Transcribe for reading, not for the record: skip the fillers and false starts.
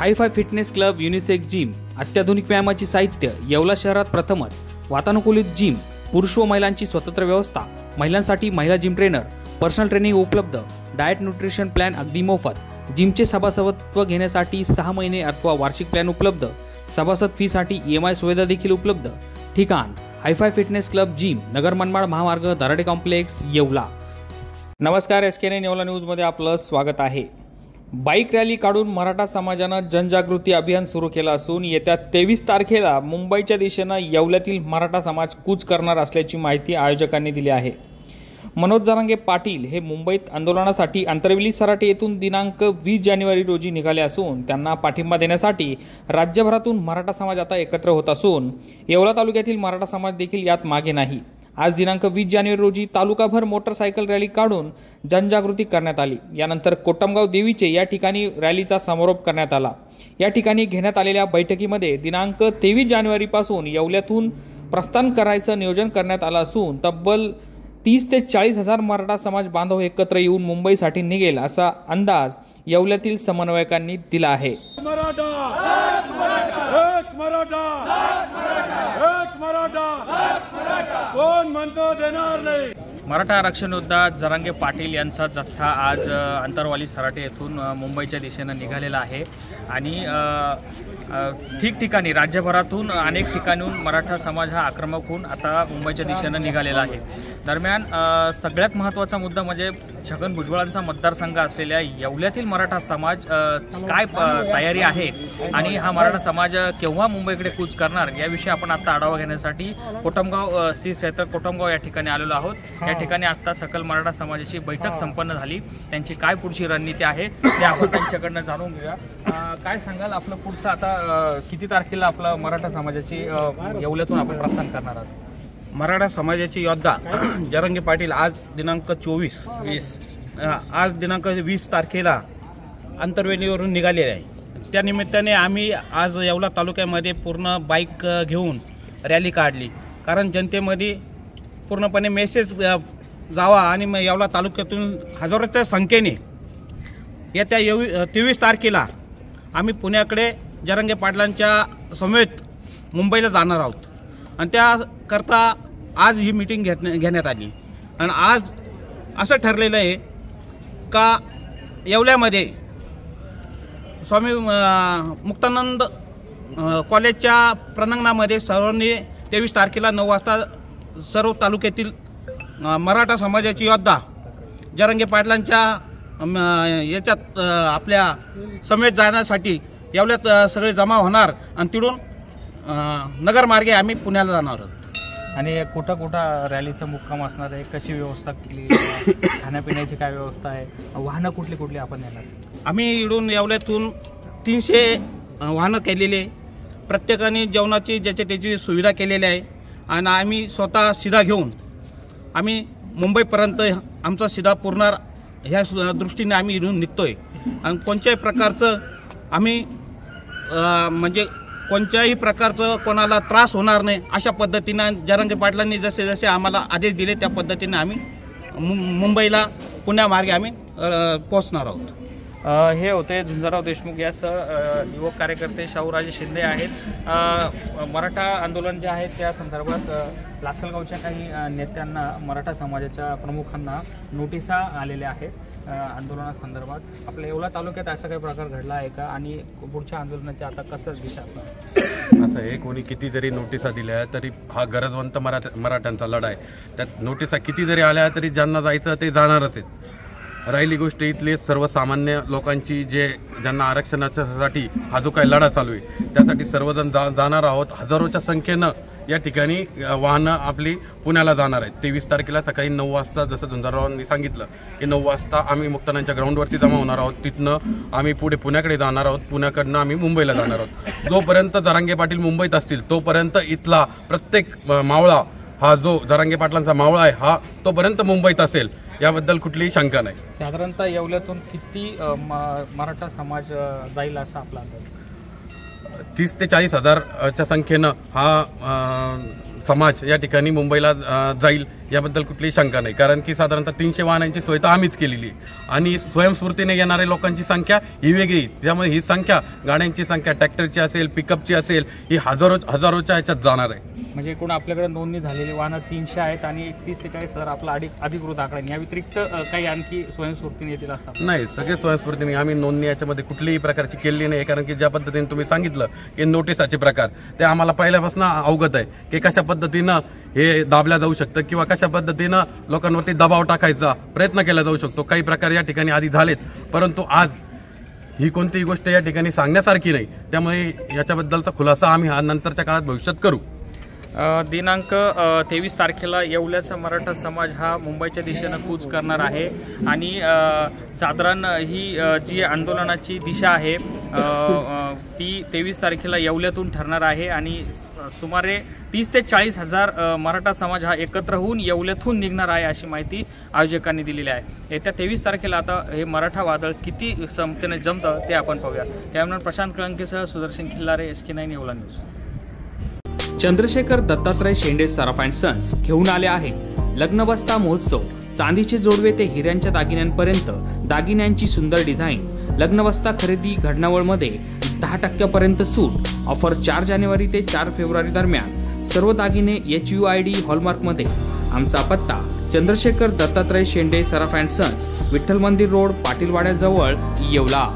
Hi fi fitness club unisex gym, अत्याधुनिक व्यायामाची साहित्य, येवला शहरात प्रथमच, वातानुकूलित जिम, पुरुष व महिलांची स्वतंत्र व्यवस्था, महिलांसाठी महिला जिम ट्रेनर, पर्सनल ट्रेनिंग उपलब्ध, डाएट न्यूट्रिशन प्लॅन अगदी मोफत, जिमचे सभासदत्व घेण्यासाठी 6 महिने अथवा वार्षिक प्लॅन उपलब्ध, सभासद फीसाठी EMI सुविधा देखील उपलब्ध। ठिकाण hi fi fitness club gym, Nagar Manmad महामार्ग, दराडे कॉम्प्लेक्स, येवला। नमस्कार, SKN येवला न्यूजमध्ये आपलं स्वागत आहे। बाईक रॅली काढून मराठा समाजानं जनजागृती अभियान सुरू केलं असून येत्या 23 तारखेला मुंबईच्या दिशेनं येवल्यातील मराठा समाज कूच करणार असल्याची माहिती आयोजकांनी दिली आहे। मनोज जरांगे पाटील हे मुंबईत आंदोलनासाठी आंतरवेली सराटी येथून दिनांक 20 जानेवारी रोजी निघाले असून त्यांना पाठिंबा देण्यासाठी राज्यभरातून मराठा समाज आता एकत्र होत असून येवला तालुक्यातील मराठा समाज देखील यात मागे नाही। आज दिनांक 20 जानेवारी रोजी तालुकाभर मोटरसायकल रॅली काढून जनजागृती करण्यात आली। यानंतर कोटमगाव देवीचे या ठिकाणी रॅलीचा समारोप करण्यात आला। या ठिकाणी घेण्यात आलेल्या बैठकीमध्ये दिनांक 23 जानेवारी पासून येवल्यातून प्रस्थान करायचं नियोजन करण्यात आलं असून तब्बल 30 ते 40 हजार मराठा समाज बांधव एकत्र येऊन मुंबईसाठी निघेल असा अंदाज येवल्यातील समन्वयकांनी दिला आहे। मराठा आरक्षण योद्धा जरांगे पाटील यांचा जथ्था आज आंतरवाली सराटे येथून मुंबईच्या दिशेनं निघालेला आहे आणि ठिकठिकाणी राज्यभरातून अनेक ठिकाणून मराठा समाज हा आक्रमक होऊन आता मुंबईच्या दिशेनं निघालेला आहे। दरम्यान सगळ्यात महत्त्वाचा मुद्दा म्हणजे छगन भुजबळांचा मतदारसंघ असलेल्या येवल्यातील मराठा समाज काय तयारी आहे आणि हा मराठा समाज केव्हा मुंबईकडे कूच करणार याविषयी आपण आता आढावा घेण्यासाठी कोटमगाव क्षेत्र कोटमगाव या ठिकाणी आलेलो आहोत। या ठिकाणी आता सकल मराठा समाजाची बैठक संपन्न झाली। त्यांची काय पुढची रणनीती आहे ते आपण त्यांच्याकडनं जाणून घेऊया। काय सांगाल, आपलं पुढचं आता किती तारखेला आपलं मराठा समाजाची येवल्यातून आपण प्रस्थान करणार आहोत? मराठा समाजाचे योद्धा जरांगे पाटील आज दिनांक 20 तारखेला आंतरवेलीवरून निघालेले आहे। त्या निमित्ताने आम्ही आज येवला तालुक्यामध्ये पूर्ण बाईक घेऊन रॅली काढली, कारण जनतेमध्ये पूर्णपणे मेसेज जावा आणि येवला तालुक्यातून हजारोच्या संख्येने येत्या 23 तारखेला आम्ही पुण्याकडे जरांगे पाटलांच्या समेत मुंबईला जाणार आहोत आणि त्याकरता आज ही मीटिंग घेण्यात आली। आणि आज असं ठरलेलं आहे का येवल्यामध्ये स्वामी मुक्तानंद कॉलेजच्या प्रांगणामध्ये सर्वांनी 23 तारखेला 9 वाजता सर्व तालुक्यातील मराठा समाजाची योद्धा जरांगे पाटलांच्या याच्यात आपल्या समेत जाण्यासाठी येवल्यात सगळे जमा होणार आणि तिथून नगरमार्गे आम्ही पुण्याला जाणार आहोत। आणि कुठं कुठं रॅलीचा मुक्काम असणार आहे, कशी व्यवस्था केली, खाण्यापिण्याची काय व्यवस्था आहे, वाहनं कुठली कुठली आपण येणार? आम्ही इकडून येवल्यातून 300 वाहनं केलेले, प्रत्येकाने जेवणाची ज्याची त्याची सुविधा केलेली आहे आणि आम्ही स्वतः सीधा घेऊन आम्ही मुंबईपर्यंत आमचा सीधा पुरणार ह्या दृष्टीने आम्ही इथून निघतोय। आणि कोणत्याही प्रकारचं आम्ही म्हणजे कोणत्याही प्रकारचं कोणाला त्रास होणार नाही अशा पद्धतीनं जरांगे पाटलांनी जसे जसे आम्हाला आदेश दिले त्या पद्धतीने आम्ही मुंबईला पुण्यामार्गे आम्ही पोहोचणार आहोत। हे होते झुंजारराव देशमुख यासह युवक कार्यकर्ते शाहूराजे शिंदे आहेत। मराठा आंदोलन जे आहे त्या संदर्भात लासलगावच्या काही नेत्यांना मराठा समाजाच्या प्रमुखांना नोटिसा आलेल्या आहेत आंदोलनासंदर्भात। आपल्या येवला तालुक्यात असा काही प्रकार घडला आहे का आणि पुढच्या आंदोलनाची आता कसं दिशा असणार? असं आहे, कोणी किती जरी नोटिसा दिल्या तरी हा गरजवंत मराठ्यांचा लढा आहे। त्यात नोटिसा किती जरी आल्या तरी ज्यांना जायचं ते जाणारच आहेत। राहिली गोष्ट इथले सर्वसामान्य लोकांची ज्यांना आरक्षणासाठी हा जो काही लढा चालू आहे त्यासाठी सर्वजण जाणार आहोत। हजारोच्या संख्येनं या ठिकाणी वाहनं आपली पुण्याला जाणार आहेत। 23 तारखेला सकाळी 9 वाजता जसं झुंजाररावांनी सांगितलं की 9 वाजता आम्ही मुक्तानांच्या ग्राउंडवरती जमा होणार आहोत। तिथनं आम्ही पुढे पुण्याकडे जाणार आहोत, पुण्याकडनं आम्ही मुंबईला जाणार आहोत। जोपर्यंत जरांगे पाटील मुंबईत असतील तोपर्यंत इथला प्रत्येक मावळा हा जो जरांगे पाटलांचा मावळा आहे हा तोपर्यंत मुंबईत असेल, याबद्दल कुठलीही शंका नाही। साधारणतः येवल्यातून किती मराठा समाज जाईल असा आपला अंदाज? 30 ते 40 हजारच्या संख्येनं हा समाज या ठिकाणी मुंबईला जाईल याबद्दल कुठलीही शंका नाही, कारण की साधारणतः 300 वाहनांची सोय तर आम्हीच केलेली आणि स्वयंस्फूर्तीने येणाऱ्या लोकांची संख्या ही वेगळी. त्यामुळे ही संख्या, गाड्यांची संख्या ट्रॅक्टरची असेल, पिकअपची असेल, ही हजारोच्या ह्याच्यात जाणार आहे. म्हणजे एकूण आपल्याकडे नोंदणी झालेली वाहनं 300 आहेत आणि 30 ते 40 हजार आपला अधिकृत आकडा. या व्यतिरिक्त काही आणखी स्वयंस्फूर्तीने येतील असं नाही, सगळे स्वयंस्फूर्तीने. आम्ही नोंदणी याच्यामध्ये कुठल्याही प्रकारची केलेली नाही, कारण की ज्या पद्धतीने तुम्ही सांगितलं की नोटिसाचे प्रकार, ते आम्हाला पहिल्यापासून अवगत आहे की कशा पद्धतीनं हे दाबल्या जाऊ शकतं किंवा कशा पद्धतीनं लोकांवरती दबाव टाकायचा प्रयत्न केला जाऊ शकतो. काही प्रकार या ठिकाणी आधी झालेत, परंतु आज ही कोणतीही गोष्ट या ठिकाणी सांगण्यासारखी नाही. त्यामुळे याच्याबद्दलचा खुलासा आम्ही नंतरच्या काळात भविष्यात करू. दिनांक 23 तारखेला येवल्याचा मराठा समाज हा मुंबईच्या दिशेनं कूच करणार आहे आणि साधारण ही जी आंदोलनाची दिशा आहे ती 23 तारखेला येवल्यातून ठरणार आहे आणि सुमारे 30 ते 40 हजार मराठा समाज हा एकत्र होऊन येवल्यातून निघणार आहे अशी माहिती आयोजकांनी दिलेली आहे. येत्या 23 तारखेला आता हे मराठा वादळ किती क्षमतेने जमतं ते आपण पाहूया. त्यामुळे प्रशांत कळंकेसह Sudarshan Khillare, SK9 Yeola news. Chandrashekhar Dattatray Shende Saraf and sons घेऊन आले आहे लग्नबस्ता महोत्सव. चांदीचे जोडवे ते हिऱ्यांच्या दागिन्यांपर्यंत दागिन्यांची सुंदर डिझाईन. लग्नबस्ता खरेदी घडणावळमध्ये 10% सूट. ऑफर 4 जानेवारी ते 4 फेब्रुवारी दरम्यान. सर्व दागिने HUID हॉलमार्कमध्ये. आमचा पत्ता चंद्रशेखर दत्तात्रय शेंडे सराफ अँड सन्स, विठ्ठल मंदिर रोड, पाटीलवाड्याजवळ, येवला.